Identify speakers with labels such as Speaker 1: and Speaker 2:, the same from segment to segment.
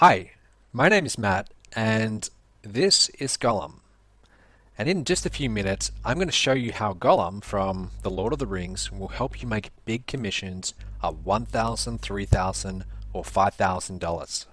Speaker 1: Hi, my name is Matt, and this is Gollum. And in just a few minutes, I'm going to show you how Gollum from The Lord of the Rings will help you make big commissions of $1,000, $3,000, or $5,000.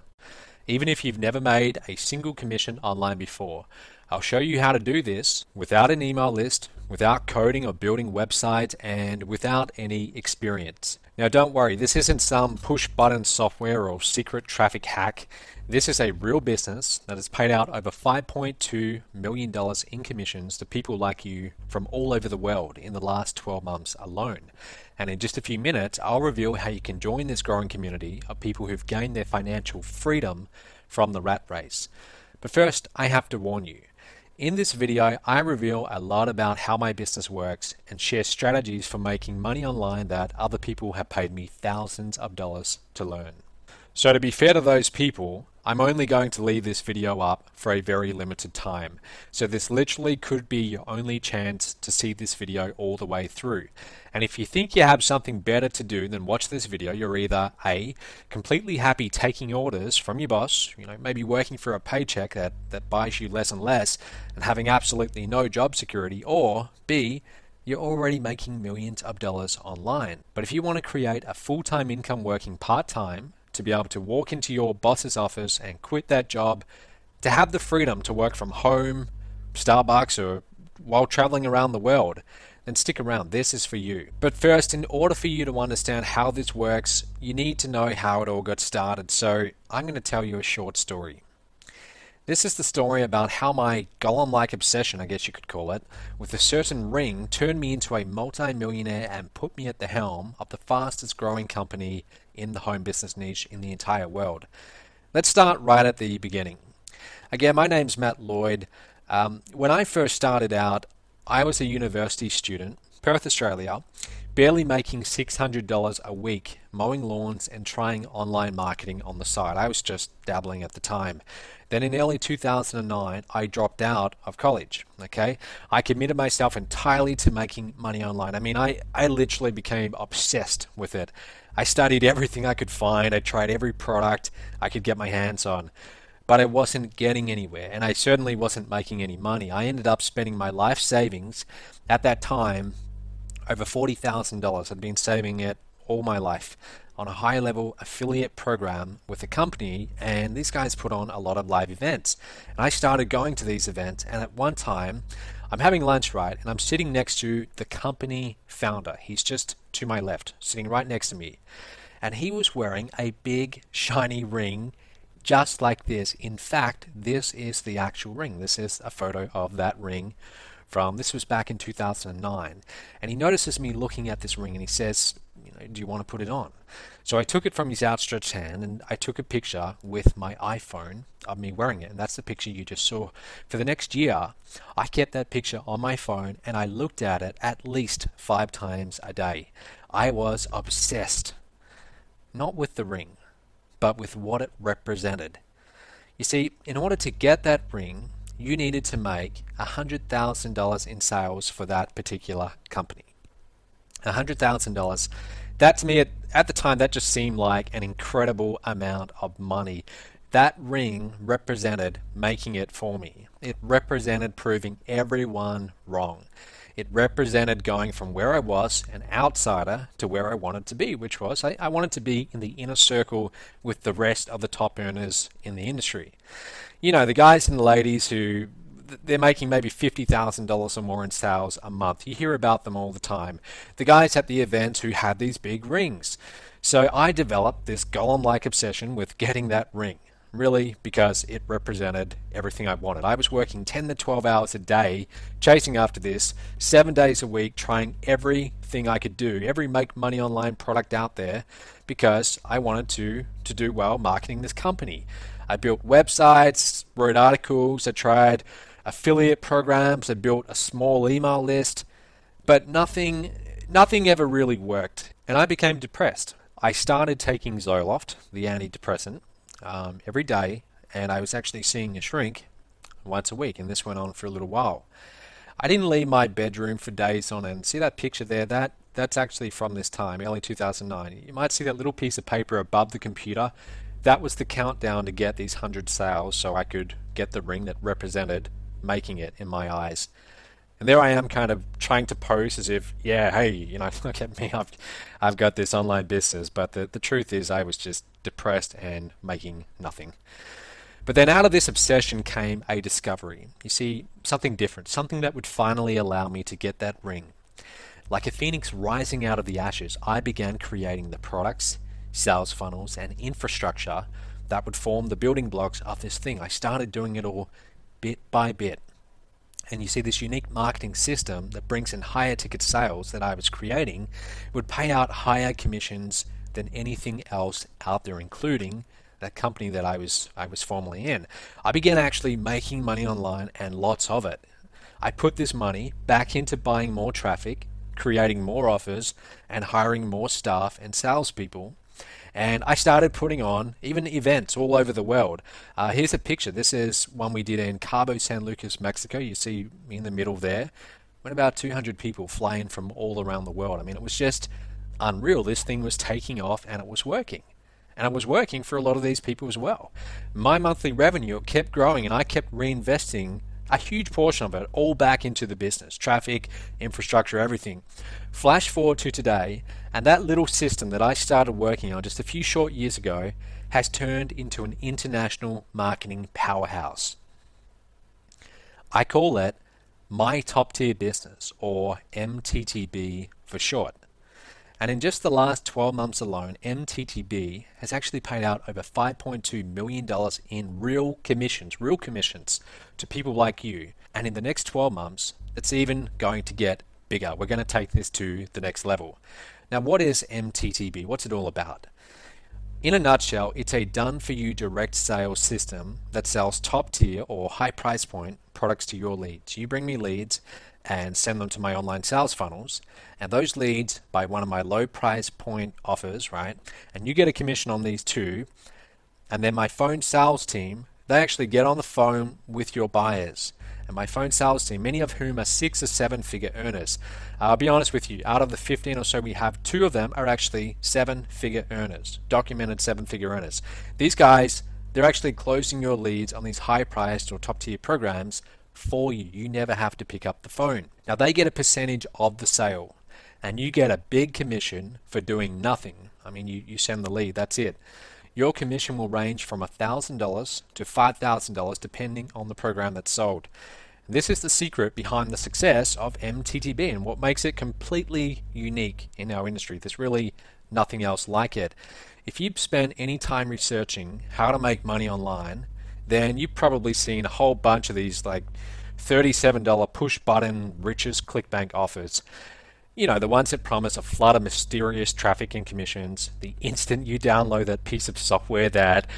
Speaker 1: Even if you've never made a single commission online before, I'll show you how to do this without an email list, without coding or building websites, and without any experience. Now don't worry, this isn't some push button software or secret traffic hack. This is a real business that has paid out over $5.2 million in commissions to people like you from all over the world in the last 12 months alone. And in just a few minutes, I'll reveal how you can join this growing community of people who've gained their financial freedom from the rat race. But first, I have to warn you. In this video, I reveal a lot about how my business works and share strategies for making money online that other people have paid me thousands of dollars to learn. So to be fair to those people, I'm only going to leave this video up for a very limited time. So this literally could be your only chance to see this video all the way through. And if you think you have something better to do than watch this video, you're either A, completely happy taking orders from your boss, maybe working for a paycheck that buys you less and less and having absolutely no job security, or B, you're already making millions of dollars online. But if you want to create a full-time income working part-time, to be able to walk into your boss's office and quit that job, to have the freedom to work from home, Starbucks, or while traveling around the world, then stick around. This is for you. But first, in order for you to understand how this works, you need to know how it all got started. So I'm going to tell you a short story. This is the story about how my Gollum-like obsession, I guess you could call it, with a certain ring turned me into a multi-millionaire and put me at the helm of the fastest growing company in the home business niche in the entire world. Let's start right at the beginning. Again, my name's Matt Lloyd. When I first started out, I was a university student, Perth, Australia, barely making $600 a week mowing lawns and trying online marketing on the side. I was just dabbling at the time. Then in early 2009, I dropped out of college. Okay, I committed myself entirely to making money online. I mean, I literally became obsessed with it. I studied everything I could find. I tried every product I could get my hands on. But I wasn't getting anywhere, and I certainly wasn't making any money. I ended up spending my life savings at that time, over $40,000. I'd been saving it all my life on a high-level affiliate program with a company, and these guys put on a lot of live events. And I started going to these events, and at one time, I'm having lunch, right, and I'm sitting next to the company founder. He's just to my left, sitting right next to me. And he was wearing a big, shiny ring just like this. In fact, this is the actual ring. This is a photo of that ring this was back in 2009. And he notices me looking at this ring and he says, do you want to put it on? So I took it from his outstretched hand and I took a picture with my iPhone of me wearing it. And that's the picture you just saw. For the next year, I kept that picture on my phone and I looked at it at least 5 times a day. I was obsessed, not with the ring, but with what it represented. You see, in order to get that ring, you needed to make $100,000 in sales for that particular company. $100,000. That to me, at the time, that just seemed like an incredible amount of money. That ring represented making it for me. It represented proving everyone wrong. It represented going from where I was, an outsider, to where I wanted to be, which was I wanted to be in the inner circle with the rest of the top earners in the industry. The guys and the ladies who they're making maybe $50,000 or more in sales a month. You hear about them all the time. The guys at the events who had these big rings. So I developed this Gollum-like obsession with getting that ring. Really, because it represented everything I wanted. I was working 10 to 12 hours a day, chasing after this, 7 days a week, trying everything I could do, every make money online product out there, because I wanted to do well marketing this company. I built websites, wrote articles, I tried affiliate programs, I built a small email list, but nothing ever really worked, and I became depressed. I started taking Zoloft, the antidepressant, every day, and I was actually seeing a shrink once a week, and this went on for a little while. I didn't leave my bedroom for days on end. See that picture there? That's actually from this time, early 2009. You might see that little piece of paper above the computer. That was the countdown to get these 100 sales so I could get the ring that represented making it in my eyes. And there I am kind of trying to pose as if, yeah, hey, look at me, I've got this online business. But the truth is I was just depressed and making nothing. But then out of this obsession came a discovery. You see, something different, something that would finally allow me to get that ring. Like a phoenix rising out of the ashes, I began creating the products, sales funnels, and infrastructure that would form the building blocks of this thing. I started doing it all bit by bit. And you see, this unique marketing system that brings in higher ticket sales that I was creating would pay out higher commissions than anything else out there, including that company that I was formerly in. I began actually making money online, and lots of it. I put this money back into buying more traffic, creating more offers, and hiring more staff and salespeople. And I started putting on even events all over the world. Here's a picture. This is one we did in Cabo San Lucas, Mexico. You see me in the middle there. When about 200 people flying from all around the world. I mean, it was just unreal. This thing was taking off, and it was working. And it was working for a lot of these people as well. My monthly revenue kept growing, and I kept reinvesting a huge portion of it all back into the business, traffic, infrastructure, everything. Flash forward to today, and that little system that I started working on just a few short years ago has turned into an international marketing powerhouse. I call it my top tier business, or MTTB for short. And in just the last 12 months alone, MTTB has actually paid out over $5.2 million in real commissions to people like you. And in the next 12 months, it's even going to get bigger. We're going to take this to the next level. Now, what is MTTB? What's it all about? In a nutshell, it's a done-for-you direct sales system that sells top-tier or high price point products to your leads. You bring me leads and send them to my online sales funnels, and those leads buy one of my low price point offers, right? And you get a commission on these too. And then my phone sales team, they actually get on the phone with your buyers. And my phone sales team, many of whom are 6 or 7 figure earners. I'll be honest with you, out of the 15 or so we have, 2 of them are actually 7 figure earners, documented 7 figure earners. These guys, they're actually closing your leads on these high priced or top tier programs for you. You never have to pick up the phone. Now they get a percentage of the sale, and you get a big commission for doing nothing. I mean, you send the lead, that's it. Your commission will range from $1,000 to $5,000 depending on the program that's sold. This is the secret behind the success of MTTB and what makes it completely unique in our industry. There's really nothing else like it. If you've spent any time researching how to make money online, then you've probably seen a whole bunch of these like $37 push button richest clickbank offers. You know, the ones that promise a flood of mysterious traffic and commissions the instant you download that piece of software that,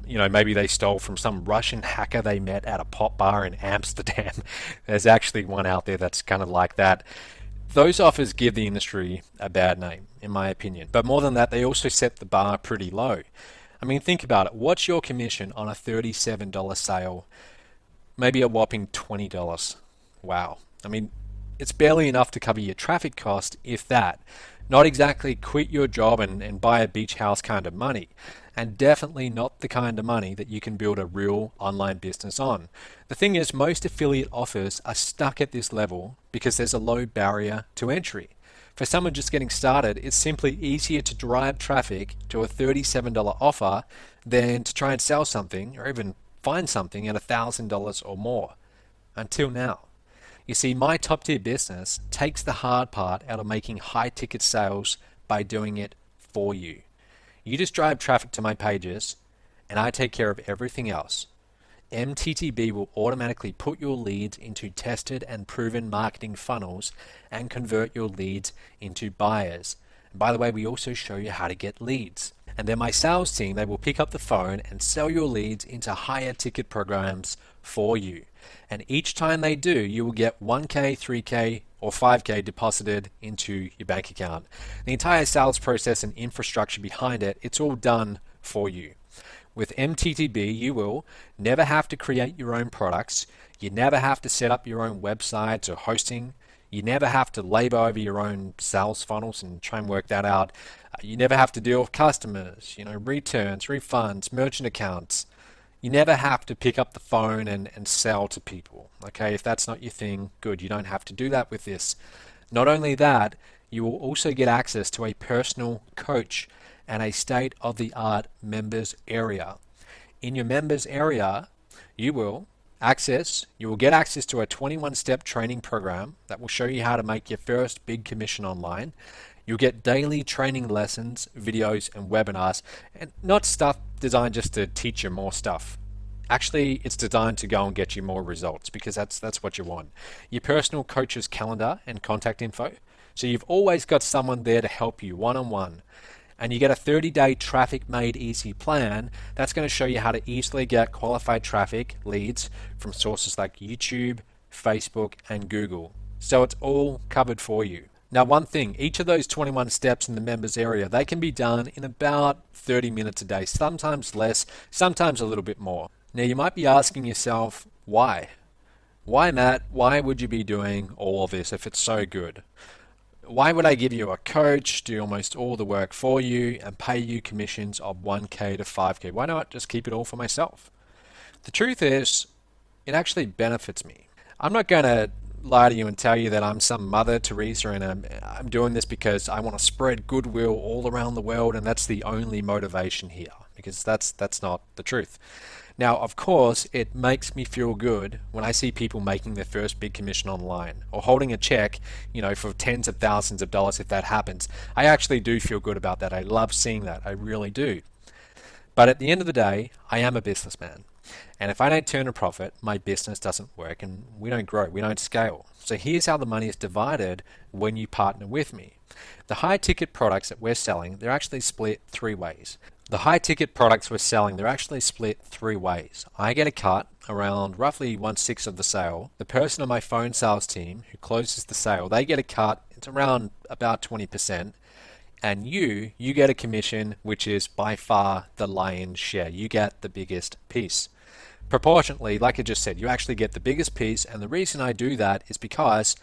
Speaker 1: maybe they stole from some Russian hacker they met at a pop bar in Amsterdam. There's actually one out there that's kind of like that. Those offers give the industry a bad name, in my opinion. But more than that, they also set the bar pretty low. I mean, think about it. What's your commission on a $37 sale? Maybe a whopping $20. Wow. I mean, it's barely enough to cover your traffic cost, if that. Not exactly quit your job and buy a beach house kind of money. And definitely not the kind of money that you can build a real online business on. The thing is, most affiliate offers are stuck at this level because there's a low barrier to entry. For someone just getting started, it's simply easier to drive traffic to a $37 offer than to try and sell something or even find something at $1,000 or more. Until now. You see, my top tier business takes the hard part out of making high ticket sales by doing it for you. You just drive traffic to my pages and I take care of everything else. MTTB will automatically put your leads into tested and proven marketing funnels and convert your leads into buyers. And by the way, we also show you how to get leads. And then my sales team, they will pick up the phone and sell your leads into higher ticket programs for you. And each time they do, you will get 1K, 3K, or 5K deposited into your bank account. The entire sales process and infrastructure behind it, it's all done for you. With MTTB, you will never have to create your own products. You never have to set up your own websites or hosting. You never have to labor over your own sales funnels and try and work that out. You never have to deal with customers, returns, refunds, merchant accounts. You never have to pick up the phone and sell to people. Okay, if that's not your thing, good. You don't have to do that with this. Not only that, you will also get access to a personal coach and a state-of-the-art members area. In your members area, you will get access to a 21-step training program that will show you how to make your first big commission online. You'll get daily training lessons, videos, and webinars, and not stuff designed just to teach you more stuff. Actually, it's designed to go and get you more results, because that's what you want. Your personal coach's calendar and contact info. So you've always got someone there to help you one-on-one. And you get a 30-day traffic made easy plan that's going to show you how to easily get qualified traffic leads from sources like YouTube, Facebook, and Google. So it's all covered for you. Now, one thing, each of those 21 steps in the members area, they can be done in about 30 minutes a day, sometimes less, sometimes a little bit more. Now, you might be asking yourself, why? Why, Matt? Why would you be doing all of this if it's so good? Why would I give you a coach, do almost all the work for you, and pay you commissions of 1K to 5K? Why not just keep it all for myself? The truth is, it actually benefits me. I'm not going to lie to you and tell you that I'm some Mother Teresa and I'm doing this because I want to spread goodwill all around the world and that's the only motivation here, because that's not the truth. Now, of course, it makes me feel good when I see people making their first big commission online or holding a check, for tens of thousands of dollars if that happens. I actually do feel good about that. I love seeing that. I really do. But at the end of the day, I am a businessman. And if I don't turn a profit, my business doesn't work and we don't grow, we don't scale. So here's how the money is divided when you partner with me. The high ticket products that we're selling, they're actually split three ways. The high ticket products we're selling, they're actually split three ways. I get a cut around roughly 1/6 of the sale. The person on my phone sales team who closes the sale, they get a cut, it's around about 20%. And you get a commission, which is by far the lion's share. You get the biggest piece. Proportionately, like I just said, you actually get the biggest piece, and the reason I do that is because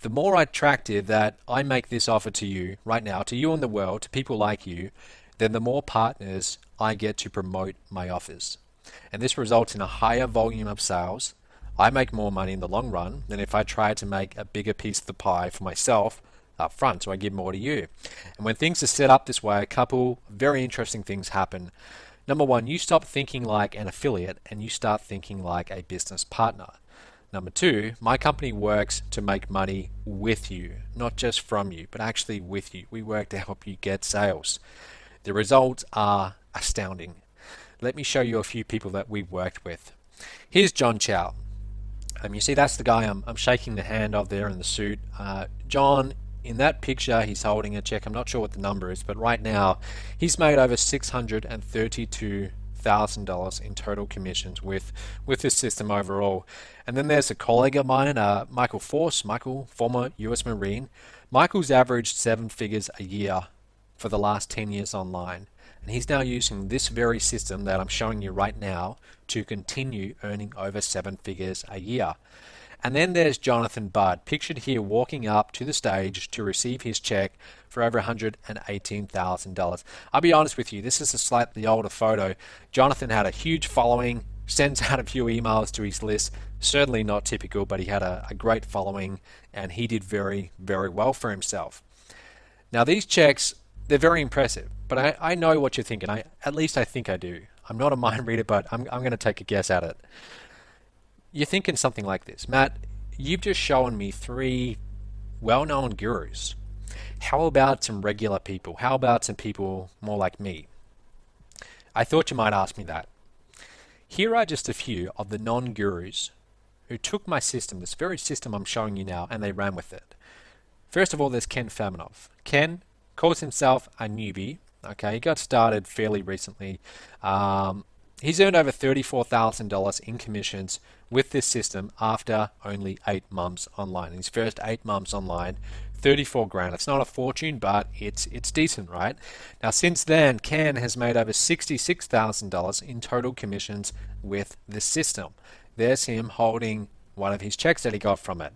Speaker 1: the more attractive that I make this offer to you right now, to you in the world, to people like you, then the more partners I get to promote my offers. And this results in a higher volume of sales. I make more money in the long run than if I try to make a bigger piece of the pie for myself up front, so I give more to you. And when things are set up this way, a couple very interesting things happen. Number one, you stop thinking like an affiliate and you start thinking like a business partner. Number two, my company works to make money with you, not just from you, but actually with you. We work to help you get sales. The results are astounding. Let me show you a few people that we've worked with. Here's John Chow. You see, that's the guy I'm shaking the hand of there in the suit. John, in that picture, he's holding a check. I'm not sure what the number is, but right now, he's made over $632,000 in total commissions with this system overall. And then there's a colleague of mine, Michael Force. Michael, former US Marine. Michael's averaged 7 figures a year for the last 10 years online. And he's now using this very system that I'm showing you right now to continue earning over 7 figures a year. And then there's Jonathan Budd, pictured here walking up to the stage to receive his check for over $118,000. I'll be honest with you, this is a slightly older photo. Jonathan had a huge following, sends out a few emails to his list. Certainly not typical, but he had a great following and he did very, very well for himself. Now these checks, they're very impressive, but I know what you're thinking. At least I think I do. I'm not a mind reader, but I'm going to take a guess at it. You're thinking something like this. Matt, you've just shown me 3 well-known gurus. How about some regular people? How about some people more like me? I thought you might ask me that. Here are just a few of the non-gurus who took my system, this very system I'm showing you now, and they ran with it. First of all, there's Ken Faminov. Ken calls himself a newbie. Okay, he got started fairly recently. He's earned over $34,000 in commissions with this system after only 8 months online. In his first 8 months online, 34 grand. It's not a fortune, but it's decent, right? Now, since then, Ken has made over $66,000 in total commissions with this system. There's him holding one of his checks that he got from it.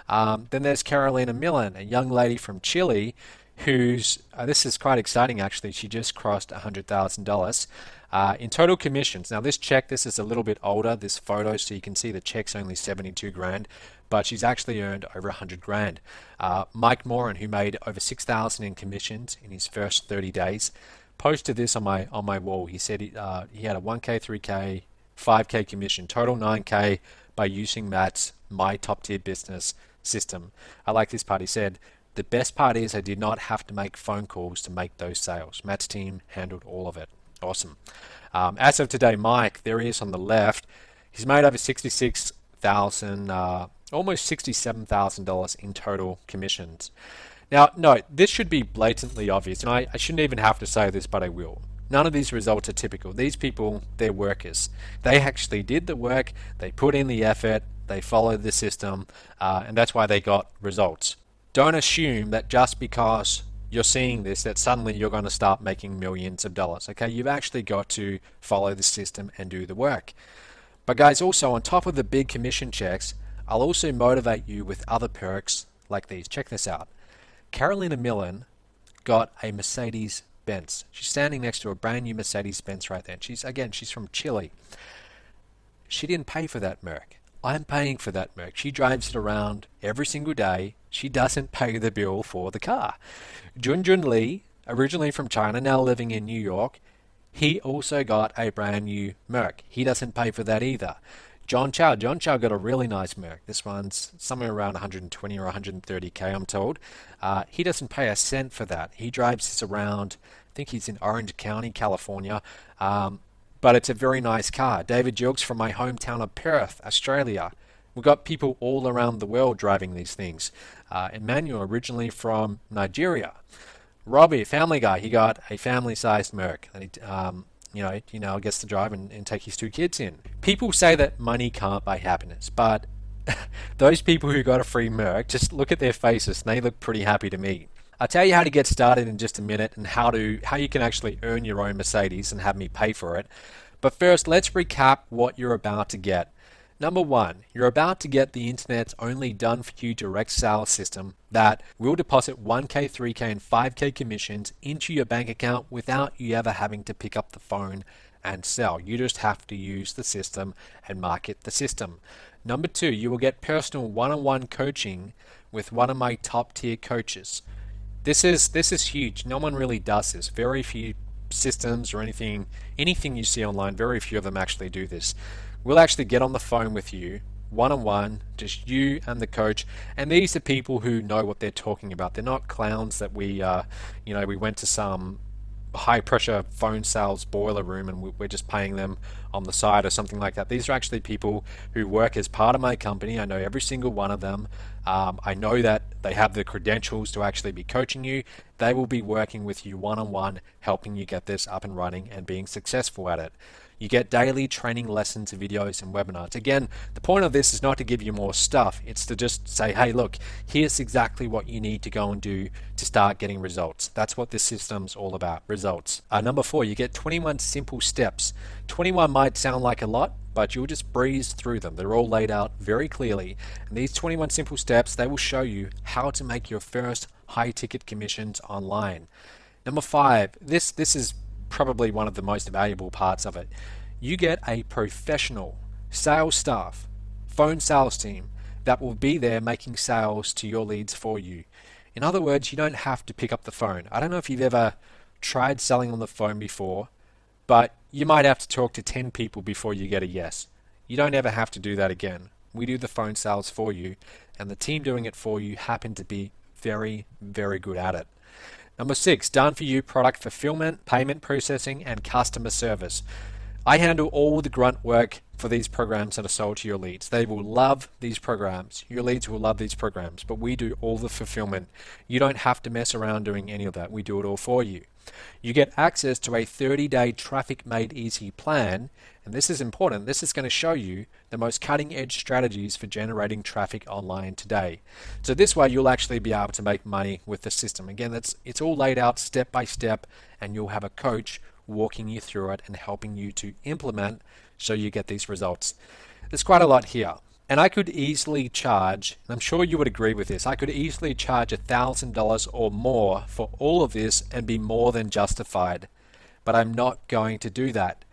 Speaker 1: Then there's Carolina Millen, a young lady from Chile who's, this is quite exciting actually, she just crossed $100,000 in total commissions. Now this is a little bit older, this photo, so you can see the check's only 72 grand, but she's actually earned over 100 grand. Mike Moran, who made over 6,000 in commissions in his first 30 days, posted this on my wall. He said he had a 1K, 3K, 5K commission, total 9K by using Matt's My Top Tier Business system. I like this part. He said, the best part is I did not have to make phone calls to make those sales. Matt's team handled all of it. Awesome. As of today, Mike, there he is on the left. He's made over 66,000, almost $67,000 in total commissions. Now, no, this should be blatantly obvious, and I shouldn't even have to say this, but I will. None of these results are typical. These people, they're workers. They actually did the work, they put in the effort, they followed the system, and that's why they got results. Don't assume that just because you're seeing this, that suddenly you're going to start making millions of dollars. Okay, you've actually got to follow the system and do the work. But guys, also on top of the big commission checks, I'll also motivate you with other perks like these. Check this out. Carolina Millen got a Mercedes-Benz. She's standing next to a brand new Mercedes-Benz right there. She's from Chile. She didn't pay for that Merc. I'm paying for that Merc. She drives it around every single day. She doesn't pay the bill for the car. Junjun Lee, originally from China, now living in New York, he also got a brand new Merc. He doesn't pay for that either. John Chow got a really nice Merc. This one's somewhere around 120 or 130K, I'm told. He doesn't pay a cent for that. He drives this around, I think he's in Orange County, California. But it's a very nice car. David Jilks from my hometown of Perth, Australia. We've got people all around the world driving these things. Emmanuel, originally from Nigeria. Robbie, Family Guy, he got a family-sized Merc. Gets to drive and take his two kids in. People say that money can't buy happiness, but those people who got a free Merc, just look at their faces and they look pretty happy to me. I'll tell you how to get started in just a minute and how you can actually earn your own Mercedes and have me pay for it. But first, let's recap what you're about to get. Number one, you're about to get the internet's only done-for-you direct sales system that will deposit 1K, 3K, and 5K commissions into your bank account without you ever having to pick up the phone and sell. You just have to use the system and market the system. Number two, you will get personal one-on-one coaching with one of my top-tier coaches. This is huge. No one really does this. Very few systems or anything you see online, very few of them actually do this. We'll actually get on the phone with you, one-on-one, just you and the coach. And these are people who know what they're talking about. They're not clowns that we went to some high-pressure phone sales boiler room and we're just paying them on the side or something like that. These are actually people who work as part of my company. I know every single one of them. I know that they have the credentials to actually be coaching you. They will be working with you one-on-one, helping you get this up and running and being successful at it. You get daily training lessons, videos, and webinars. Again, the point of this is not to give you more stuff. It's to just say, hey, look, here's exactly what you need to go and do to start getting results. That's what this system's all about, results. Number four, you get 21 simple steps. 21 might sound like a lot, but you'll just breeze through them. They're all laid out very clearly. And these 21 simple steps, they will show you how to make your first high-ticket commissions online. Number five, this is probably one of the most valuable parts of it. You get a professional sales staff, phone sales team that will be there making sales to your leads for you. In other words, you don't have to pick up the phone. I don't know if you've ever tried selling on the phone before, but you might have to talk to 10 people before you get a yes. You don't ever have to do that again. We do the phone sales for you, and the team doing it for you happen to be very, very good at it. Number six, done for you product fulfillment, payment processing, and customer service. I handle all the grunt work for these programs that are sold to your leads. They will love these programs. Your leads will love these programs, but we do all the fulfillment. You don't have to mess around doing any of that. We do it all for you. You get access to a 30-day traffic made easy plan, and this is important. This is going to show you the most cutting-edge strategies for generating traffic online today. So this way you'll actually be able to make money with the system. Again, it's all laid out step by step, and you'll have a coach walking you through it and helping you to implement so you get these results. There's quite a lot here, And I could easily charge, and I'm sure you would agree with this, I could easily charge $1,000 or more for all of this and be more than justified. But I'm not going to do that.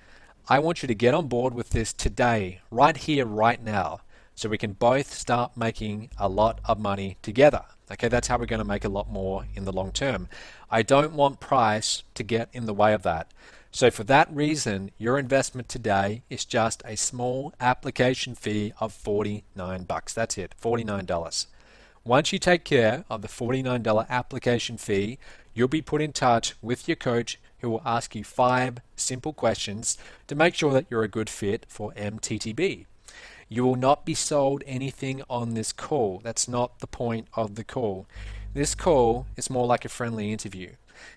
Speaker 1: I want you to get on board with this today, right here, right now, so we can both start making a lot of money together. Okay, that's how we're going to make a lot more in the long term. I don't want price to get in the way of that. So for that reason, your investment today is just a small application fee of $49. That's it, $49. Once you take care of the $49 application fee, you'll be put in touch with your coach who will ask you 5 simple questions to make sure that you're a good fit for MTTB. You will not be sold anything on this call. That's not the point of the call. This call is more like a friendly interview.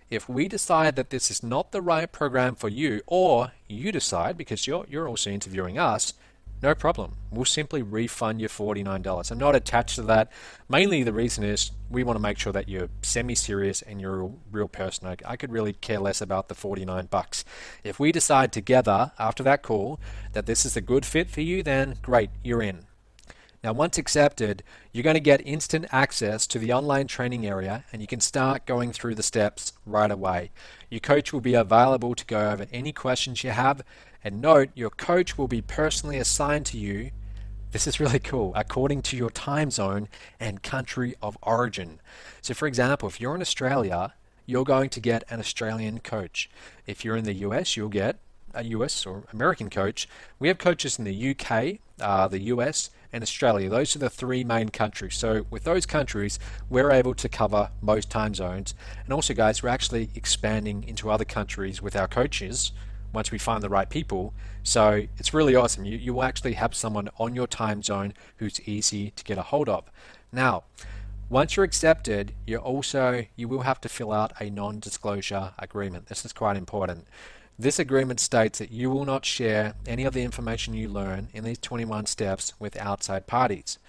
Speaker 1: If we decide that this is not the right program for you, or you decide because you're also interviewing us, no problem. We'll simply refund you $49. I'm not attached to that. Mainly the reason is we want to make sure that you're semi-serious and you're a real person. I could really care less about the $49. If we decide together after that call that this is a good fit for you, then great, you're in. Now, once accepted, you're going to get instant access to the online training area and you can start going through the steps right away. Your coach will be available to go over any questions you have. And note, your coach will be personally assigned to you, this is really cool, according to your time zone and country of origin. So for example, if you're in Australia, you're going to get an Australian coach. If you're in the US, you'll get a US or American coach. We have coaches in the UK, the US, and Australia. Those are the 3 main countries. So with those countries, we're able to cover most time zones. And also, guys, we're actually expanding into other countries with our coaches once we find the right people. So it's really awesome. You will actually have someone on your time zone who's easy to get a hold of. Now, once you're accepted, you will have to fill out a non-disclosure agreement. This is quite important. This agreement states that you will not share any of the information you learn in these 21 steps with outside parties.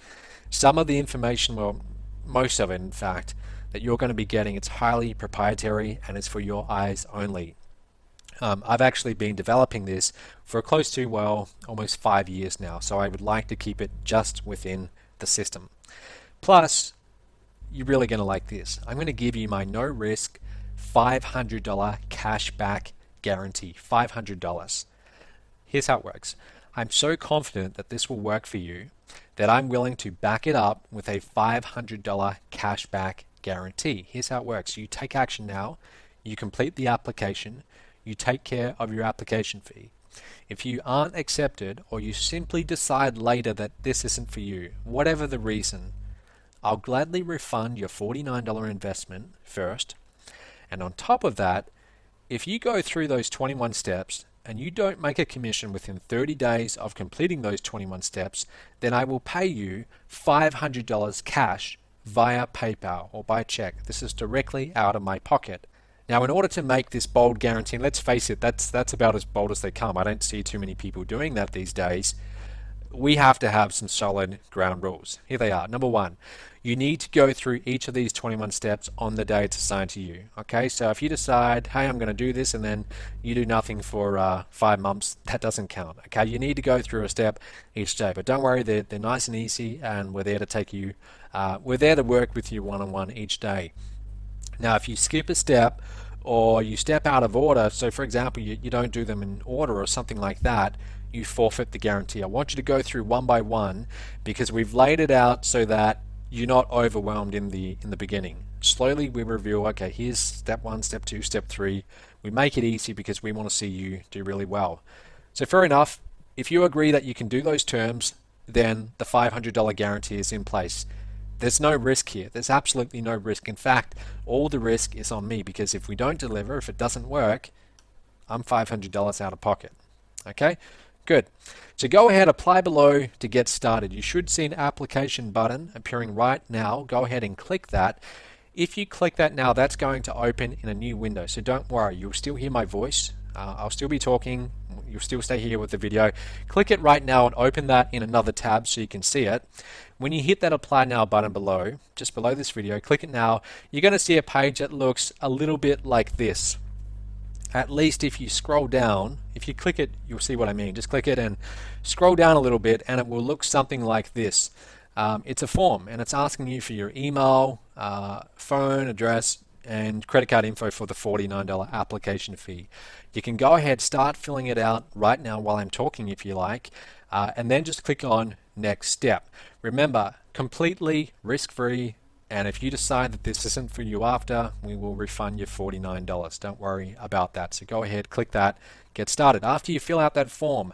Speaker 1: Some of the information, well, most of it in fact, that you're going to be getting, it's highly proprietary and it's for your eyes only. I've actually been developing this for close to, well, almost 5 years now, so I would like to keep it just within the system. Plus, you're really going to like this. I'm going to give you my no-risk $500 cashback guarantee. $500. Here's how it works. I'm so confident that this will work for you that I'm willing to back it up with a $500 cashback guarantee. Here's how it works. You take action now, you complete the application, you take care of your application fee. If you aren't accepted or you simply decide later that this isn't for you, whatever the reason, I'll gladly refund your $49 investment first. And on top of that, if you go through those 21 steps and you don't make a commission within 30 days of completing those 21 steps, then I will pay you $500 cash via PayPal or by check. This is directly out of my pocket. Now, in order to make this bold guarantee, and let's face it, that's about as bold as they come. I don't see too many people doing that these days. We have to have some solid ground rules. Here they are. Number 1, you need to go through each of these 21 steps on the day it's assigned to you. Okay, so if you decide, hey, I'm going to do this, and then you do nothing for 5 months, that doesn't count. Okay, you need to go through a step each day. But don't worry, they're nice and easy, and we're there to take you, we're there to work with you one-on-one each day. Now, if you skip a step or you step out of order, so for example, you don't do them in order or something like that, you forfeit the guarantee. I want you to go through one by one because we've laid it out so that you're not overwhelmed in the beginning. Slowly we review, okay, here's step 1, step 2, step 3. We make it easy because we want to see you do really well. So fair enough, if you agree that you can do those terms, then the $500 guarantee is in place. There's no risk here. There's absolutely no risk. In fact, all the risk is on me because if we don't deliver, if it doesn't work, I'm $500 out of pocket. Okay? Good. So go ahead, apply below to get started. You should see an application button appearing right now. Go ahead and click that. If you click that now, that's going to open in a new window. So don't worry, you'll still hear my voice. I'll still be talking. You'll still stay here with the video. Click it right now and open that in another tab so you can see it. When you hit that apply now button below, just below this video, click it now, you're going to see a page that looks a little bit like this. at least if you scroll down, if you click it, you'll see what I mean. Just click it and scroll down a little bit, and it will look something like this. It's a form, and it's asking you for your email, phone address, and credit card info for the $49 application fee. You can go ahead, start filling it out right now while I'm talking if you like, and then just click on next step. Remember, completely risk-free, and if you decide that this isn't for you after, we will refund you $49. Don't worry about that. So go ahead, click that, get started. After you fill out that form,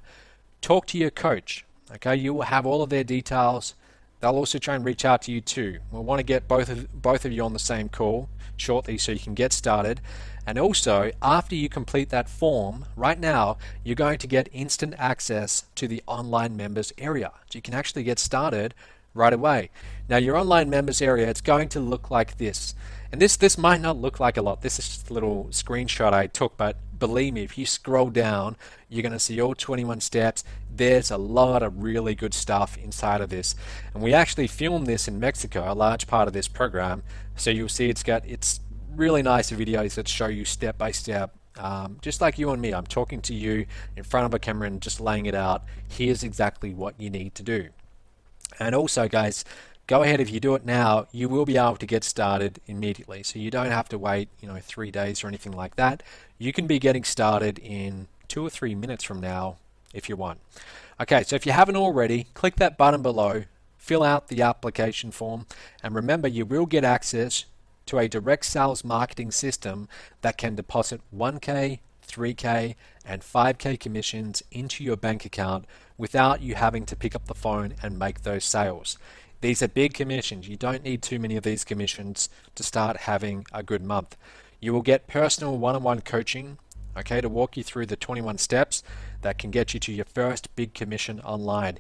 Speaker 1: talk to your coach. Okay, you will have all of their details. They'll also try and reach out to you too. We'll want to get both of you on the same call shortly so you can get started. And also, after you complete that form, right now, you're going to get instant access to the online members area. So you can actually get started right away. Now, your online members area, it's going to look like this. And this might not look like a lot. This is just a little screenshot I took, but believe me, if you scroll down, you're going to see all 21 steps. There's a lot of really good stuff inside of this. And we actually filmed this in Mexico, a large part of this program. So you'll see it's really nice videos that show you step by step. Just like you and me, I'm talking to you in front of a camera and just laying it out. Here's exactly what you need to do. And also, guys, go ahead. If you do it now, you will be able to get started immediately. So you don't have to wait, 3 days or anything like that. You can be getting started in 2 or 3 minutes from now if you want. Okay, so if you haven't already, click that button below, fill out the application form, and remember, you will get access to a direct sales marketing system that can deposit 1K, 3K, and 5K commissions into your bank account without you having to pick up the phone and make those sales. These are big commissions. You don't need too many of these commissions to start having a good month. You will get personal one-on-one coaching, okay, to walk you through the 21 steps that can get you to your first big commission online.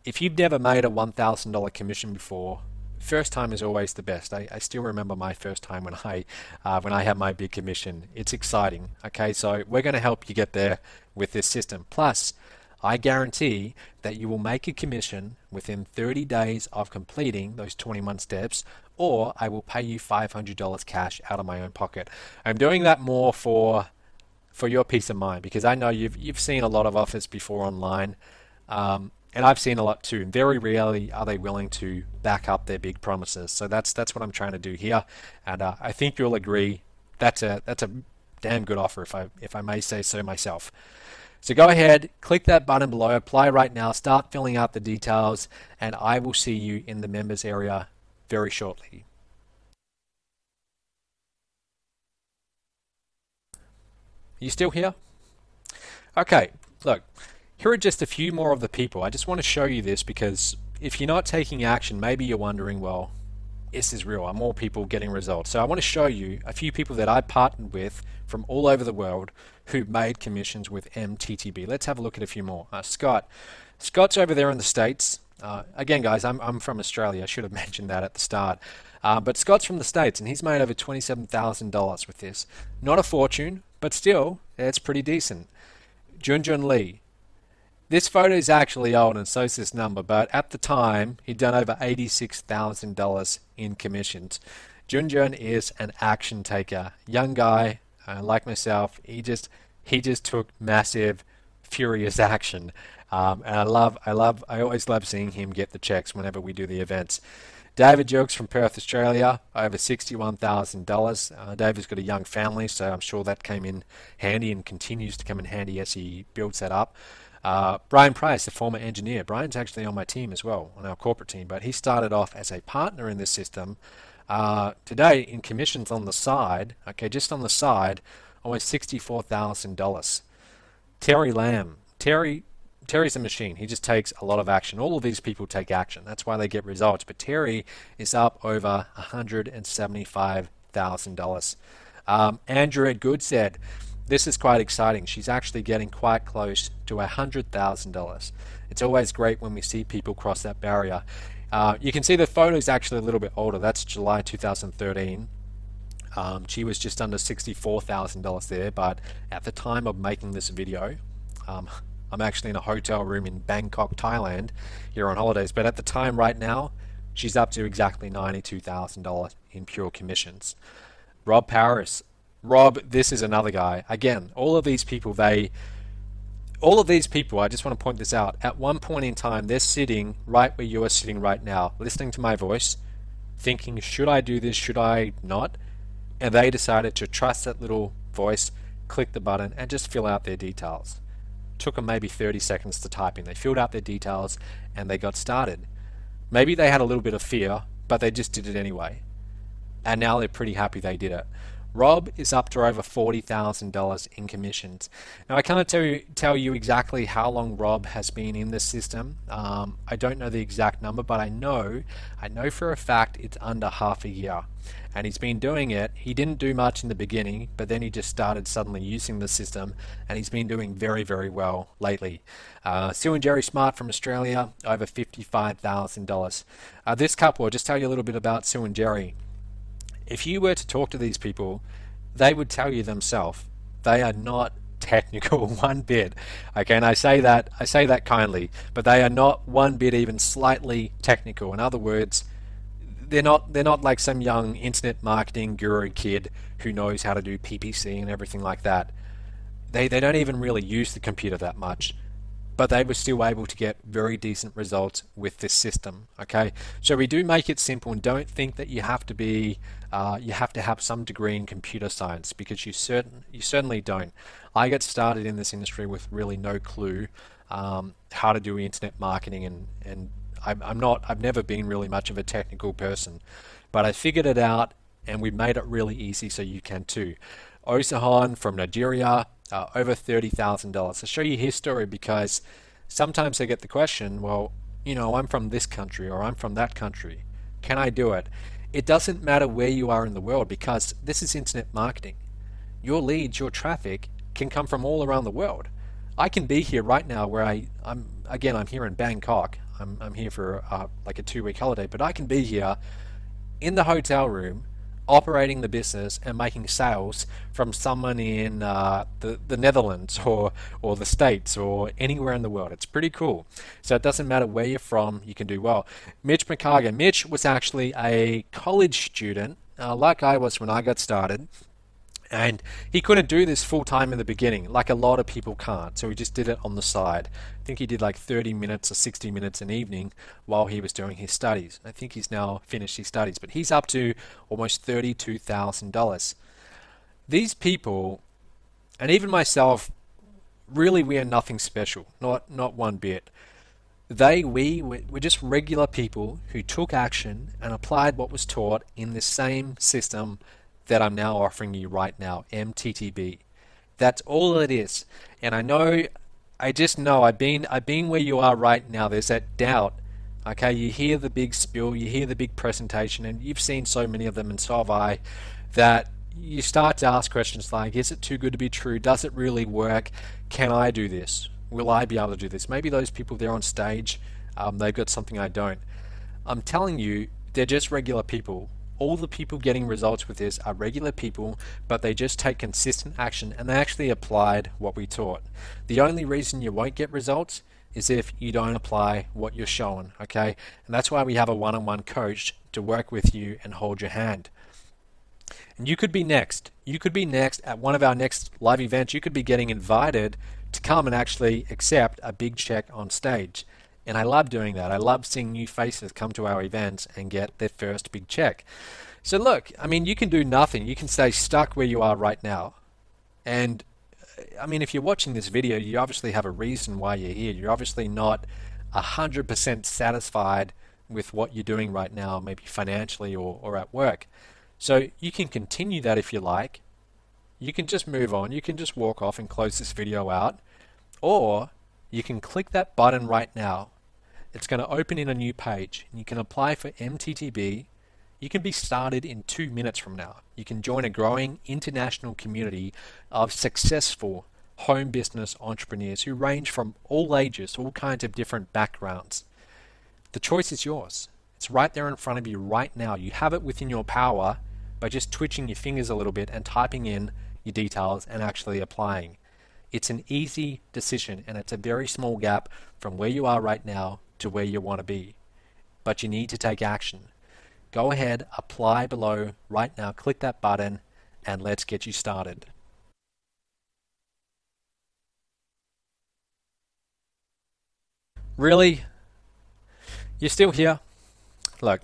Speaker 1: If you've never made a $1,000 commission before, first time is always the best. I still remember my first time when I had my big commission. It's exciting. Okay, so we're going to help you get there with this system. Plus, I guarantee that you will make a commission within 30 days of completing those 21 steps, or I will pay you $500 cash out of my own pocket. I'm doing that more for your peace of mind, because I know you've seen a lot of offers before online. And I've seen a lot too. And very rarely are they willing to back up their big promises. So that's what I'm trying to do here. And I think you'll agree that's a damn good offer, if I may say so myself. So go ahead, click that button below, apply right now, start filling out the details, and I will see you in the members area very shortly. You still here? Okay, look. Here are just a few more of the people. I just want to show you this because if you're not taking action, maybe you're wondering, well, is this real? Are more people getting results? So I want to show you a few people that I partnered with from all over the world who made commissions with MTTB. Let's have a look at a few more. Scott. Scott's over there in the States. Again, guys, I'm from Australia. I should have mentioned that at the start. But Scott's from the States, and he's made over $27,000 with this. Not a fortune, but still, it's pretty decent. Junjun Lee. This photo is actually old, and so is this number, but at the time, he'd done over $86,000 in commissions. Junjun is an action taker. Young guy, like myself, he just took massive, furious action. And I always love seeing him get the checks whenever we do the events. David Jokes from Perth, Australia, over $61,000. David's got a young family, so I'm sure that came in handy and continues to come in handy as he builds that up. Brian Price, the former engineer. Brian's actually on my team as well, on our corporate team, but he started off as a partner in this system. Today, in commissions on the side, okay, just on the side, almost $64,000. Terry Lamb. Terry's a machine. He just takes a lot of action. All of these people take action. That's why they get results. But Terry is up over $175,000. Andrea Good said, this is quite exciting. She's actually getting quite close to $100,000. It's always great when we see people cross that barrier. You can see the photo is actually a little bit older. That's July 2013. She was just under $64,000 there, but at the time of making this video, I'm actually in a hotel room in Bangkok, Thailand, here on holidays. But at the time right now, she's up to exactly $92,000 in pure commissions. Rob Paris, Rob, this is another guy. Again, all of these people, I just want to point this out, at one point in time, they're sitting right where you are sitting right now, listening to my voice, thinking, should I do this, should I not? And they decided to trust that little voice, click the button, and just fill out their details. Took them maybe 30 seconds to type in. They filled out their details and they got started. Maybe they had a little bit of fear, but they just did it anyway. And now they're pretty happy they did it. Rob is up to over $40,000 in commissions. Now I can't tell you exactly how long Rob has been in this system. I don't know the exact number, but I know for a fact it's under half a year. And he's been doing it. He didn't do much in the beginning, but then he just started suddenly using the system, and he's been doing very, very well lately. Sue and Jerry Smart from Australia, over $55,000. This couple, I'll just tell you a little bit about Sue and Jerry. If you were to talk to these people, they would tell you themselves they are not technical one bit. Okay, and I say that kindly, but they are not one bit even slightly technical. In other words, they're not like some young internet marketing guru kid who knows how to do PPC and everything like that. They don't even really use the computer that much, but they were still able to get very decent results with this system. Okay, so we do make it simple, and don't think that you have to have some degree in computer science, because you certainly don't. I got started in this industry with really no clue how to do internet marketing, and I've never been really much of a technical person, but I figured it out, and we made it really easy so you can too. Osahan from Nigeria, over $30,000. I'll show you his story, because sometimes I get the question, well, I'm from this country or I'm from that country. Can I do it? It doesn't matter where you are in the world, because this is internet marketing. Your leads, your traffic can come from all around the world. I can be here right now where I'm here in Bangkok. I'm here for like a 2-week holiday, but I can be here in the hotel room operating the business and making sales from someone in the Netherlands or the States or anywhere in the world. It's pretty cool. So it doesn't matter where you're from, you can do well. Mitch McCargan. Mitch was actually a college student, like I was when I got started. And he couldn't do this full time in the beginning, like a lot of people can't. So he just did it on the side. I think he did like 30 minutes or 60 minutes an evening while he was doing his studies. I think he's now finished his studies, but he's up to almost $32,000. These people, and even myself, really we are nothing special, not one bit. We're just regular people who took action and applied what was taught in this same system that I'm now offering you right now, MTTB. That's all it is. And I just know I've been where you are right now. There's that doubt. Okay, you hear the big spiel, you hear the big presentation, and you've seen so many of them, and so have I, that you start to ask questions like, is it too good to be true? Does it really work? Can I do this? Will I be able to do this? Maybe those people there on stage, they've got something I don't. I'm telling you, they're just regular people. All the people getting results with this are regular people, but they just take consistent action and they actually applied what we taught. The only reason you won't get results is if you don't apply what you're showing, okay? And that's why we have a one-on-one coach to work with you and hold your hand. And you could be next. You could be next at one of our next live events. You could be getting invited to come and actually accept a big check on stage. And I love doing that. I love seeing new faces come to our events and get their first big check. So look, I mean, you can do nothing. You can stay stuck where you are right now. And I mean, if you're watching this video, you obviously have a reason why you're here. You're obviously not 100% satisfied with what you're doing right now, maybe financially or at work. So you can continue that if you like. You can just move on. You can just walk off and close this video out. Or you can click that button right now. It's going to open in a new page, and you can apply for MTTB. You can be started in 2 minutes from now. You can join a growing international community of successful home business entrepreneurs who range from all ages, all kinds of different backgrounds. The choice is yours. It's right there in front of you right now. You have it within your power by just twitching your fingers a little bit and typing in your details and actually applying. It's an easy decision, and it's a very small gap from where you are right now to where you want to be. But you need to take action. Go ahead, apply below right now, click that button, and let's get you started. Really? You're still here? Look,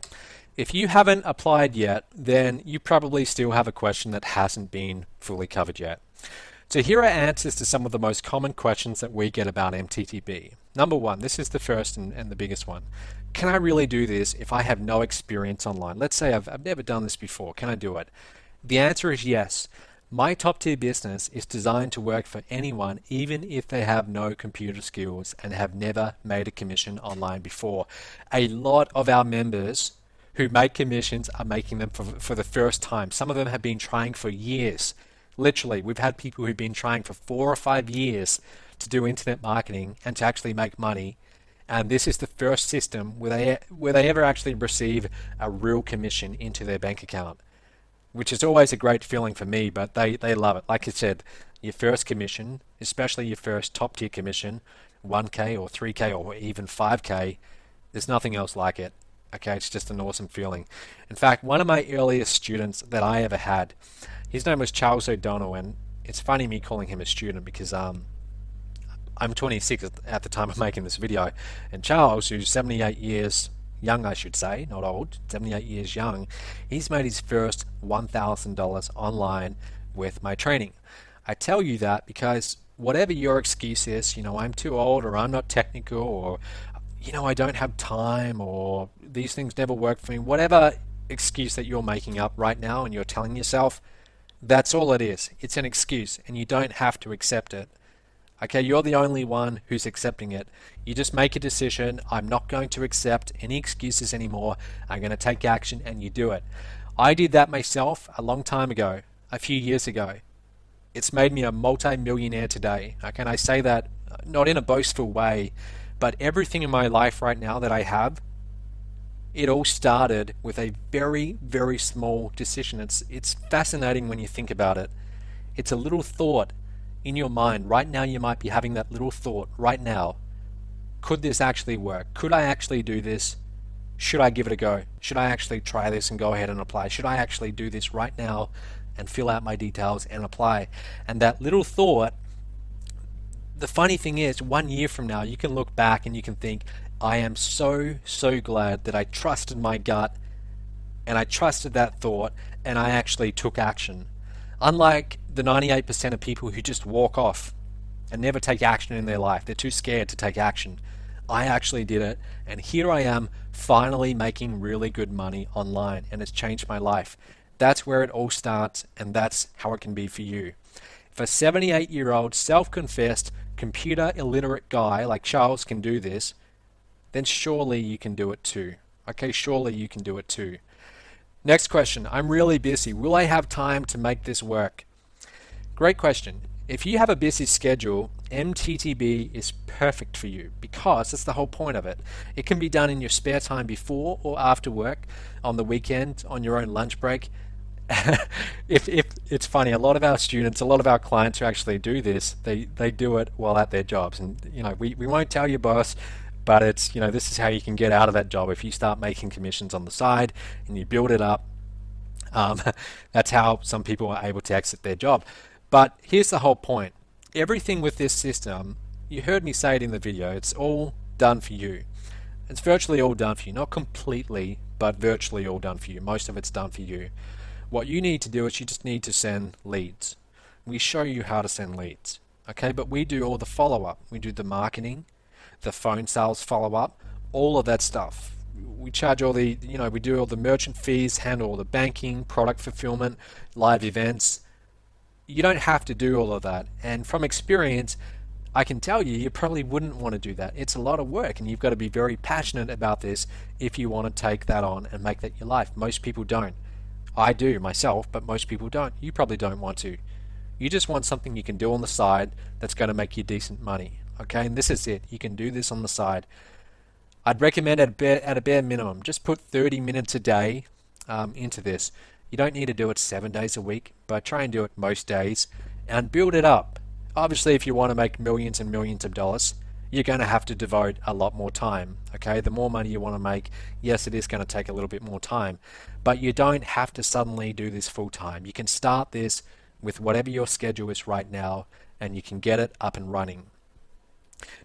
Speaker 1: if you haven't applied yet, then you probably still have a question that hasn't been fully covered yet. So here are answers to some of the most common questions that we get about MTTB. Number one, this is the first and the biggest one. Can I really do this if I have no experience online? Let's say I've never done this before. Can I do it? The answer is yes. My top tier business is designed to work for anyone, even if they have no computer skills and have never made a commission online before. A lot of our members who make commissions are making them for the first time. Some of them have been trying for years. Literally, we've had people who've been trying for 4 or 5 years to do internet marketing and to actually make money. And this is the first system where they ever actually receive a real commission into their bank account, which is always a great feeling for me, but they love it. Like I said, your first commission, especially your first top tier commission, 1K or 3K or even 5K, there's nothing else like it. Okay, it's just an awesome feeling. In fact, one of my earliest students that I ever had, his name was Charles O'Donnell, and it's funny me calling him a student because I'm 26 at the time of making this video, and Charles, who's 78 years young, I should say, not old, 78 years young, he's made his first $1,000 online with my training. I tell you that because whatever your excuse is, I'm too old, or I'm not technical, or I don't have time, or these things never work for me, whatever excuse that you're making up right now and you're telling yourself, that's all it is. It's an excuse, and you don't have to accept it. Okay, you're the only one who's accepting it. You just make a decision. I'm not going to accept any excuses anymore. I'm going to take action, and you do it. I did that myself a long time ago, a few years ago. It's made me a multi-millionaire today. Okay, and I say that not in a boastful way, but everything in my life right now that I have, it all started with a very, very small decision. It's fascinating when you think about it. It's a little thought in your mind. Right now you might be having that little thought right now. Could this actually work? Could I actually do this? Should I give it a go? Should I actually try this and go ahead and apply? Should I actually do this right now and fill out my details and apply? And that little thought, the funny thing is, 1 year from now, you can look back and you can think, I am so glad that I trusted my gut and I trusted that thought and I actually took action. Unlike the 98% of people who just walk off and never take action in their life, they're too scared to take action. I actually did it, and here I am finally making really good money online, and it's changed my life. That's where it all starts, and that's how it can be for you. If a 78-year-old self-confessed computer illiterate guy like Charles can do this, then surely you can do it too. Okay, surely you can do it too. Next question. I'm really busy. Will I have time to make this work? Great question. If you have a busy schedule, MTTB is perfect for you because that's the whole point of it. It can be done in your spare time before or after work, on the weekend, on your own lunch break. if it's funny, a lot of our students, a lot of our clients who actually do this, they do it while at their jobs. And we won't tell you, boss, but it's this is how you can get out of that job. If you start making commissions on the side and you build it up, that's how some people are able to exit their job. But here's the whole point. Everything with this system, you heard me say it in the video, it's all done for you. It's virtually all done for you. Not completely, but virtually all done for you. Most of it's done for you. What you need to do is you just need to send leads. We show you how to send leads. Okay, but we do all the follow-up. We do the marketing, the phone sales follow-up, all of that stuff. We charge all the, we do all the merchant fees, handle all the banking, product fulfillment, live events. You don't have to do all of that. And from experience, I can tell you, you probably wouldn't want to do that. It's a lot of work, and you've got to be very passionate about this if you want to take that on and make that your life. Most people don't. I do myself, but most people don't. You probably don't want to. You just want something you can do on the side that's going to make you decent money. Okay, and this is it. You can do this on the side. I'd recommend at a bare minimum, just put 30 minutes a day into this. You don't need to do it 7 days a week, but try and do it most days and build it up. Obviously, if you want to make millions and millions of dollars, you're going to have to devote a lot more time. Okay, the more money you want to make, yes, it is going to take a little bit more time, but you don't have to suddenly do this full time. You can start this with whatever your schedule is right now, and you can get it up and running.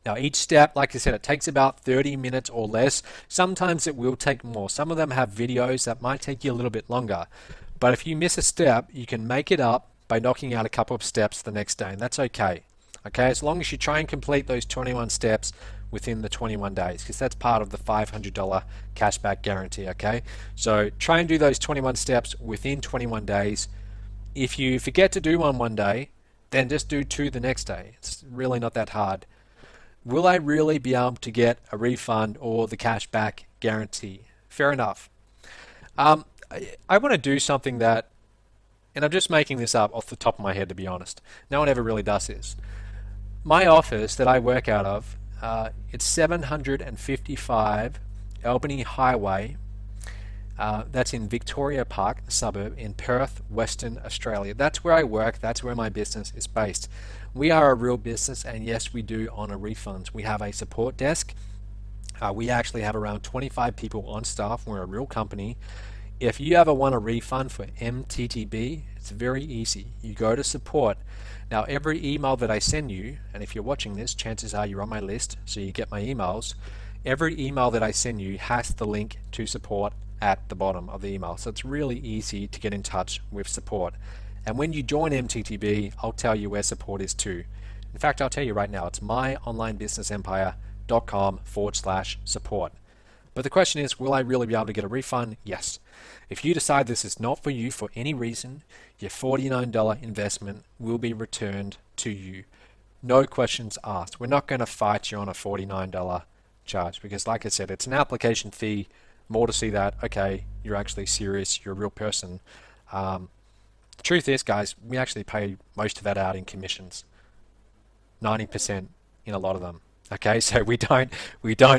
Speaker 1: Now, each step, like I said, it takes about 30 minutes or less. Sometimes it will take more. Some of them have videos that might take you a little bit longer. But if you miss a step, you can make it up by knocking out a couple of steps the next day, and that's okay. Okay, as long as you try and complete those 21 steps within the 21 days, because that's part of the $500 cashback guarantee. Okay, so try and do those 21 steps within 21 days. If you forget to do one day, then just do 2 the next day. It's really not that hard. Will I really be able to get a refund or the cashback guarantee? Fair enough. I want to do something that, and I'm just making this up off the top of my head, to be honest. No one ever really does this. My office that I work out of, it's 755 Albany Highway. That's in Victoria Park, the suburb in Perth, Western Australia. That's where I work. That's where my business is based. We are a real business, and yes, we do honor refunds. We have a support desk. We actually have around 25 people on staff. We're a real company. If you ever want a refund for MTTB, it's very easy. You go to support. Now, every email that I send you, and if you're watching this, chances are you're on my list, so you get my emails. Every email that I send you has the link to support at the bottom of the email. So it's really easy to get in touch with support. And when you join MTTB, I'll tell you where support is too. In fact, I'll tell you right now, it's myonlinebusinessempire.com/support. But the question is, will I really be able to get a refund? Yes. If you decide this is not for you for any reason, your $49 investment will be returned to you. No questions asked. We're not going to fight you on a $49 charge because, like I said, it's an application fee, more to see that, okay, you're actually serious, you're a real person. The truth is, guys, we actually pay most of that out in commissions. 90% in a lot of them. Okay, so we don't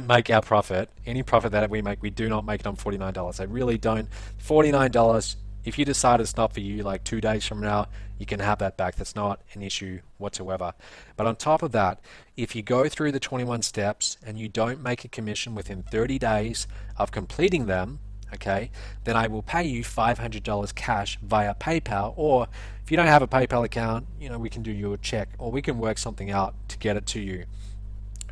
Speaker 1: make our profit. Any profit that we make, we do not make it on $49. I really don't. $49, if you decide it's not for you, like 2 days from now, you can have that back. That's not an issue whatsoever. But on top of that, if you go through the 21 steps and you don't make a commission within 30 days of completing them, okay, then I will pay you $500 cash via PayPal, or if you don't have a PayPal account, you know, we can do you a check, or we can work something out to get it to you.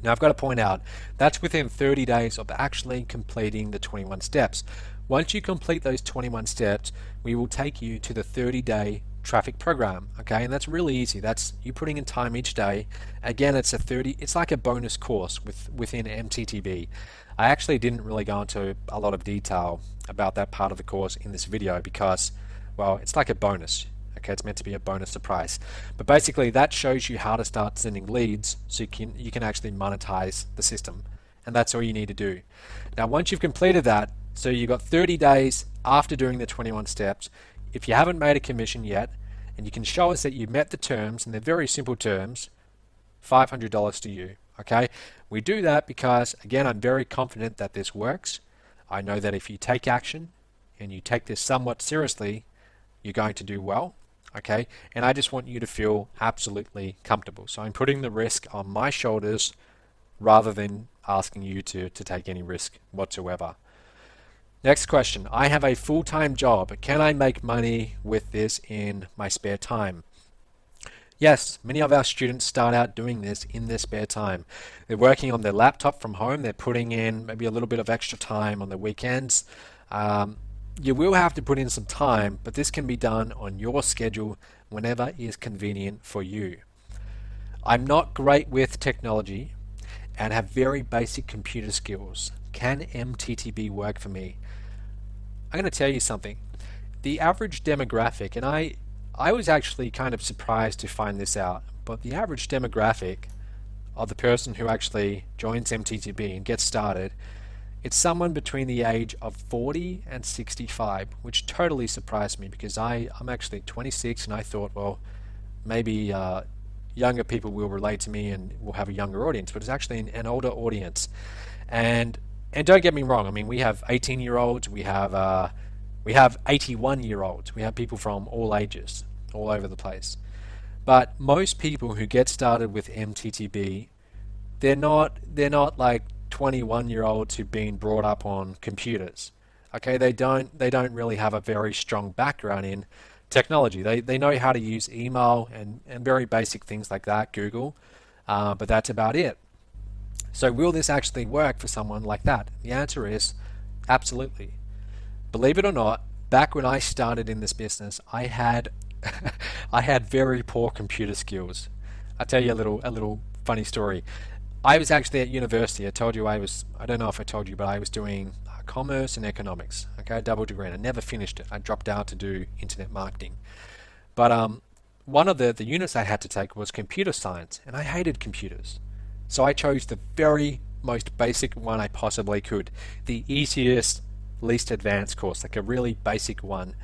Speaker 1: Now, I've got to point out, that's within 30 days of actually completing the 21 steps. Once you complete those 21 steps, we will take you to the 30-day traffic program, okay? And that's really easy. That's you putting in time each day. Again, it's like a bonus course within MTTB. I actually didn't really go into a lot of detail about that part of the course in this video because, well, it's like a bonus. Okay, it's meant to be a bonus surprise. But basically that shows you how to start sending leads so you can actually monetize the system. And that's all you need to do. Now, once you've completed that, so you've got 30 days after doing the 21 steps, if you haven't made a commission yet, and you can show us that you met the terms, and they're very simple terms, $500 to you. Okay, we do that because, again, I'm very confident that this works. I know that if you take action and you take this somewhat seriously, you're going to do well. Okay, and I just want you to feel absolutely comfortable. So I'm putting the risk on my shoulders rather than asking you to take any risk whatsoever. Next question. I have a full-time job. Can I make money with this in my spare time? Yes, many of our students start out doing this in their spare time. They're working on their laptop from home. They're putting in maybe a little bit of extra time on the weekends. You will have to put in some time, but this can be done on your schedule whenever is convenient for you. I'm not great with technology and have very basic computer skills. Can MTTB work for me? I'm going to tell you something. The average demographic, and I was actually kind of surprised to find this out, but the average demographic of the person who actually joins MTTB and gets started, it's someone between the age of 40 and 65, which totally surprised me because I'm actually 26 and I thought, well, maybe younger people will relate to me and we'll have a younger audience, but it's actually an older audience. And don't get me wrong, I mean, we have 18-year-olds, we have 81-year-olds, we have people from all ages, all over the place. But most people who get started with MTTB they're not like 21-year-olds who've been brought up on computers. Okay, they don't really have a very strong background in technology. They know how to use email and very basic things like that, Google, but that's about it. So will this actually work for someone like that? The answer is absolutely. Believe it or not, back when I started in this business, I had I had very poor computer skills. I'll tell you a little funny story. I was actually at university. I don't know if I told you, but I was doing commerce and economics. Okay, a double degree, and I never finished it. I dropped out to do internet marketing. But one of the units I had to take was computer science, and I hated computers. So I chose the very most basic one I possibly could, the easiest, least advanced course, like a really basic one.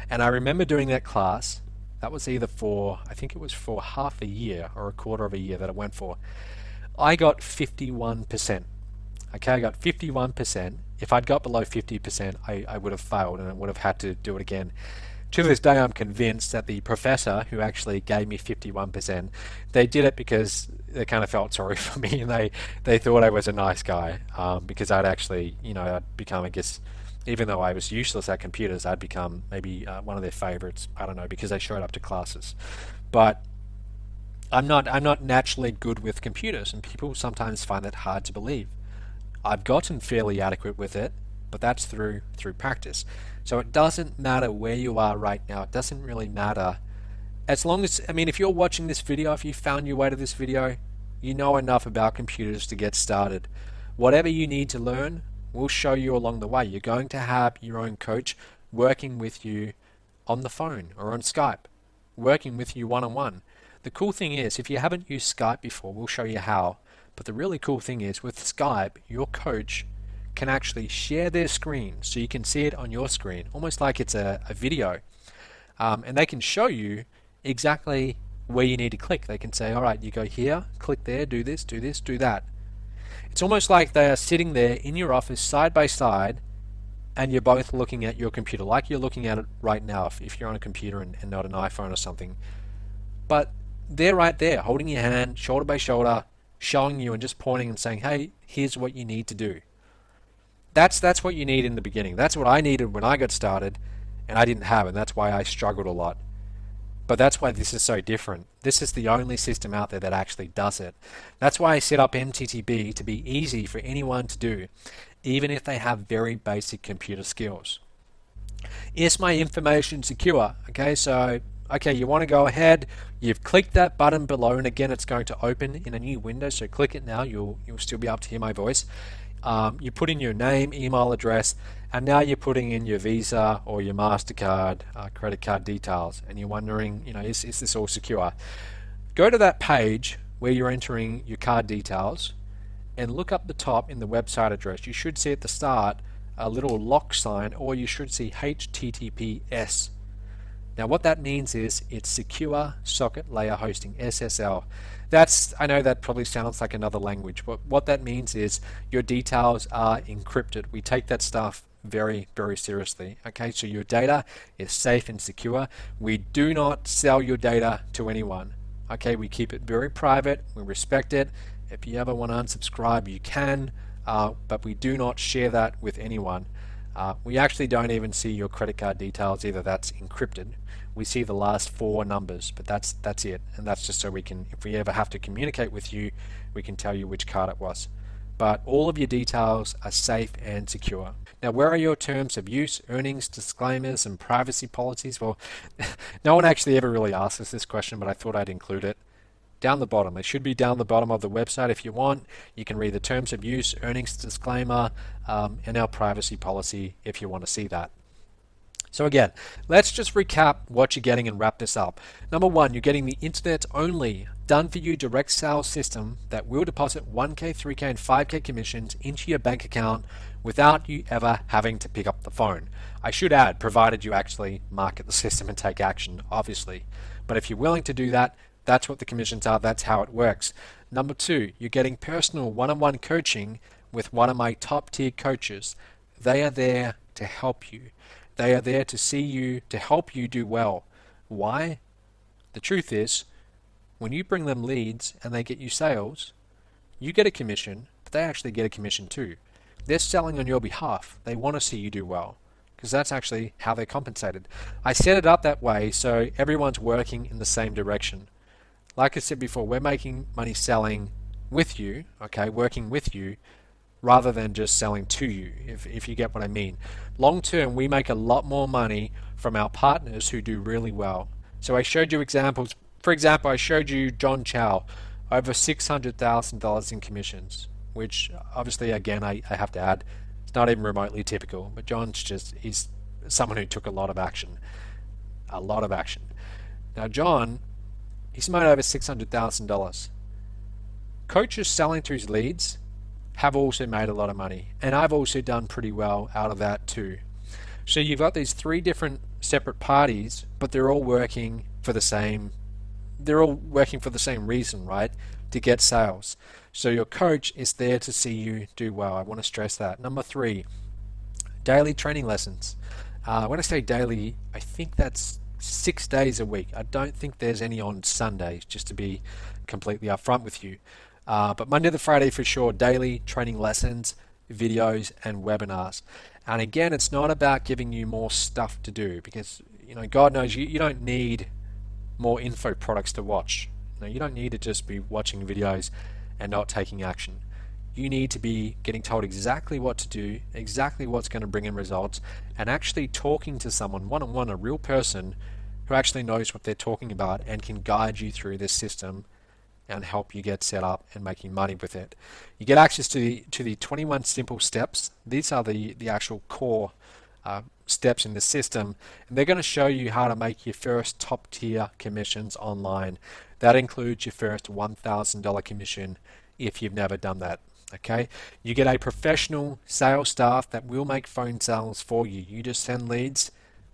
Speaker 1: And I remember doing that class. That was either for, I think it was for half a year or a quarter of a year that I went for. I got 51%. Okay, I got 51%. If I'd got below 50%, I would have failed and I would have had to do it again. To this day, I'm convinced that the professor who actually gave me 51%, they did it because they kind of felt sorry for me, and they thought I was a nice guy, because I'd actually, I'd become, I guess, even though I was useless at computers, I'd become maybe one of their favorites. I don't know, because I showed up to classes. But I'm not naturally good with computers, and people sometimes find that hard to believe. I've gotten fairly adequate with it, but that's through practice. So it doesn't matter where you are right now. It doesn't really matter. As long as, I mean, if you're watching this video, if you found your way to this video, you know enough about computers to get started. Whatever you need to learn, we'll show you along the way. You're going to have your own coach working with you on the phone or on Skype, working with you one-on-one. The cool thing is, if you haven't used Skype before, we'll show you how. But the really cool thing is, with Skype, your coach can actually share their screen so you can see it on your screen, almost like it's a video. And they can show you exactly where you need to click. They can say, all right, you go here, click there, do this, do that. It's almost like they are sitting there in your office side by side, and you're both looking at your computer, like you're looking at it right now if you're on a computer and not an iPhone or something. But they're right there, holding your hand, shoulder by shoulder, showing you and just pointing and saying, hey, here's what you need to do. That's what you need in the beginning. That's what I needed when I got started, and I didn't have it. That's why I struggled a lot. But that's why this is so different. This is the only system out there that actually does it. That's why I set up MTTB to be easy for anyone to do, even if they have very basic computer skills. Is my information secure? Okay, so you want to go ahead. You've clicked that button below, and again, it's going to open in a new window. So click it now. You'll still be able to hear my voice. You put in your name, email address, and now you're putting in your Visa or your MasterCard, credit card details, and you're wondering, is this all secure? Go to that page where you're entering your card details and look up the top in the website address. You should see at the start a little lock sign, or you should see HTTPS. Now what that means is it's Secure Socket Layer Hosting, SSL. I know that probably sounds like another language, but what that means is your details are encrypted. We take that stuff very, very seriously. Okay, so your data is safe and secure. We do not sell your data to anyone. Okay, we keep it very private. We respect it. If you ever want to unsubscribe, you can, but we do not share that with anyone. We actually don't even see your credit card details either. That's encrypted. We see the last four numbers, but that's it. And that's just so we can, if we ever have to communicate with you, we can tell you which card it was. But all of your details are safe and secure. Now, where are your terms of use, earnings, disclaimers, and privacy policies? Well, no one actually ever really asks us this question, but I thought I'd include it. Down the bottom. They should be down the bottom of the website. If you want, you can read the terms of use, earnings disclaimer, and our privacy policy if you want to see that. So again, let's just recap what you're getting and wrap this up. Number one, you're getting the internet-only, done-for-you direct sales system that will deposit 1K, 3K, and 5K commissions into your bank account without you ever having to pick up the phone. I should add, provided you actually market the system and take action, obviously. But if you're willing to do that, that's what the commissions are. That's how it works. Number two, you're getting personal one-on-one coaching with one of my top-tier coaches. They are there to help you. They are there to see you, to help you do well. Why? The truth is, when you bring them leads and they get you sales, You get a commission, but they actually get a commission too. They're selling on your behalf. They want to see you do well because that's actually how they're compensated. I set it up that way so everyone's working in the same direction. Like I said before, we're making money selling with you, okay, working with you, rather than just selling to you, if you get what I mean. Long term, we make a lot more money from our partners who do really well. So I showed you examples. For example, I showed you John Chow, over $600,000 in commissions, which obviously, again, I have to add, it's not even remotely typical, but he's someone who took a lot of action. A lot of action. Now, John, he's made over $600,000. Coaches selling to his leads have also made a lot of money, and I've also done pretty well out of that too. So you've got these three different separate parties, but they're all working for the same reason, right? To get sales. So your coach is there to see you do well. I want to stress that. Number 3, daily training lessons. When I say daily, I think that's 6 days a week. I don't think there's any on Sundays, just to be completely upfront with you. But Monday to Friday for sure, daily training lessons, videos, and webinars. And again, it's not about giving you more stuff to do because, God knows you don't need more info products to watch. You don't need to just be watching videos and not taking action. You need to be getting told exactly what to do, exactly what's going to bring in results, and actually talking to someone one-on-one, a real person who actually knows what they're talking about and can guide you through this system and help you get set up and making money with it. You get access to the 21 simple steps. These are the actual core steps in the system, and they're going to show you how to make your first top tier commissions online. That includes your first $1,000 commission if you've never done that. Okay, you get a professional sales staff that will make phone sales for you. You just send leads,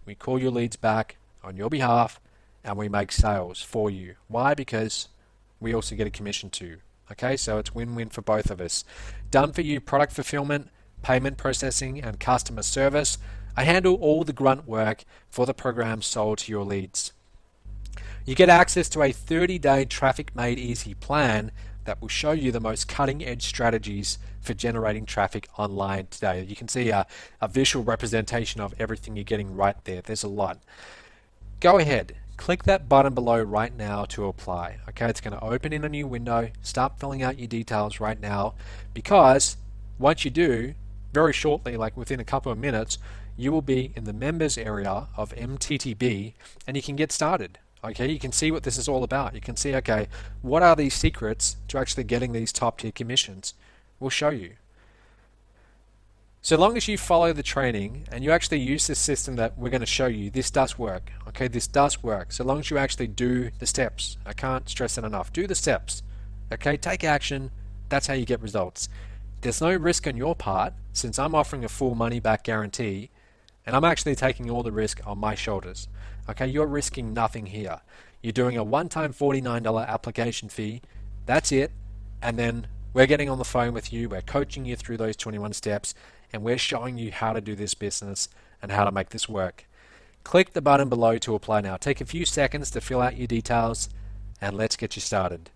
Speaker 1: we call your leads back on your behalf, and we make sales for you. Why? Because we also get a commission too. Okay, so it's win-win for both of us. Done for you product fulfillment, payment processing, and customer service. I handle all the grunt work for the program sold to your leads. You get access to a 30-day traffic made easy plan that will show you the most cutting-edge strategies for generating traffic online today. You can see a visual representation of everything you're getting right there. There's a lot. Go ahead, click that button below right now to apply. Okay, it's going to open in a new window. Start filling out your details right now, because once you do, very shortly, like within a couple of minutes, you will be in the members area of MTTB and you can get started. Okay, you can see what this is all about. You can see, okay, what are these secrets to actually getting these top tier commissions? We'll show you. So long as you follow the training and you actually use this system that we're going to show you, this does work. Okay, this does work. So long as you actually do the steps. I can't stress it enough. Do the steps. Okay, take action. That's how you get results. There's no risk on your part, since I'm offering a full money back guarantee and I'm actually taking all the risk on my shoulders. Okay, you're risking nothing here. You're doing a one-time $49 application fee. That's it. And then we're getting on the phone with you. We're coaching you through those 21 steps, and we're showing you how to do this business and how to make this work. Click the button below to apply now. Take a few seconds to fill out your details, and let's get you started.